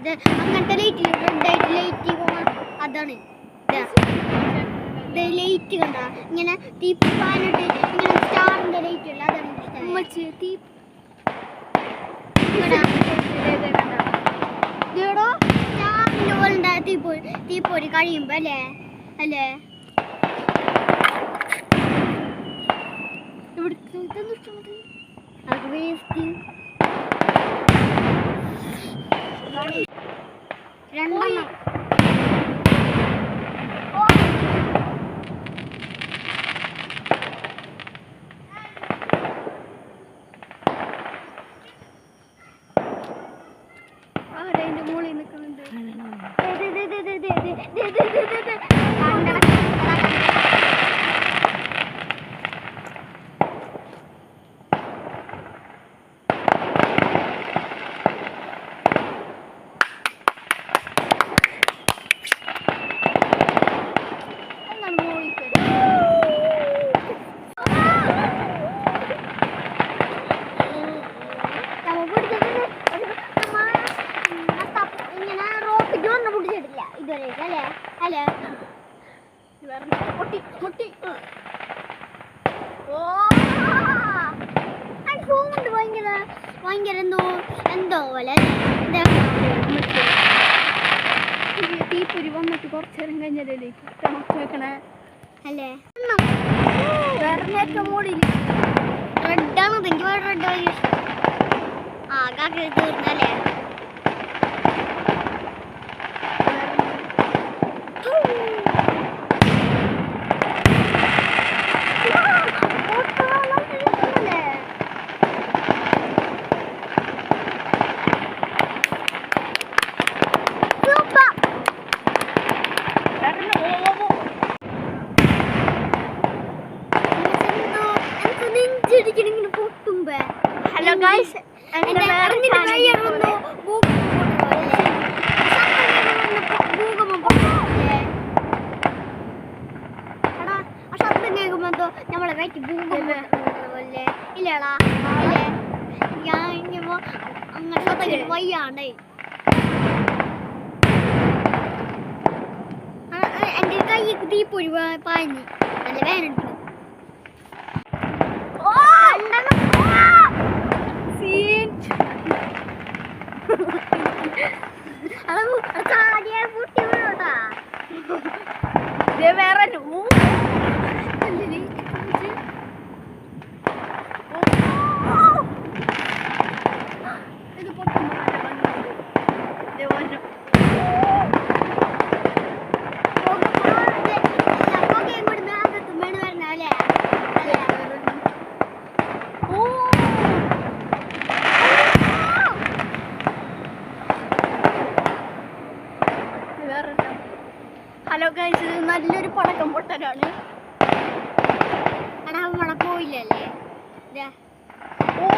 അങ്ങനത്തെ light red ആയിട്ട് light അതാണ് ലൈറ്റ് കണ്ട ഇങ്ങനെ തീപ്പാനിട്ട് ഇങ്ങനെ സ്റ്റാറിന്റെ ലൈറ്റ് അല്ല അതാണ് തീപ്പൊരി കഴിയുമ്പോ അല്ലേ അല്ലേ രണ്ടെണ്ണം അതിന്റെ മുകളിൽ നിൽക്കുന്നുണ്ട് അല്ലേ പൊട്ടി പൊട്ടി ഓ ഉണ്ട് ഭയങ്കര ഭയങ്കര എന്തോ പോലെ തീപ്പൊരി വന്നിട്ട് കുറച്ചേരം കഴിഞ്ഞല്ലേ വെക്കണേ അല്ലേ മൂടി റെഡാണ് എനിക്ക് റെഡ് ആകെ തീർന്നല്ലേ ഹലോ ഗൈസ് നമ്മളെ വയറ്റി പോലെ ഇല്ലടാ ഇല്ലേ ഞാൻ അങ്ങനത്തെ വയ്യാണ്ടേ എൻ്റെ കൈ തീപ്പൊരി പാഞ്ഞ് നല്ല വേനെടുത്തു വേറെ ഇത് ഹലോ ഗൈസ് ഇത് നല്ലൊരു പടക്കം പൊട്ടലാണ് എടാ അവിടെ പോയില്ലല്ലേ ഓ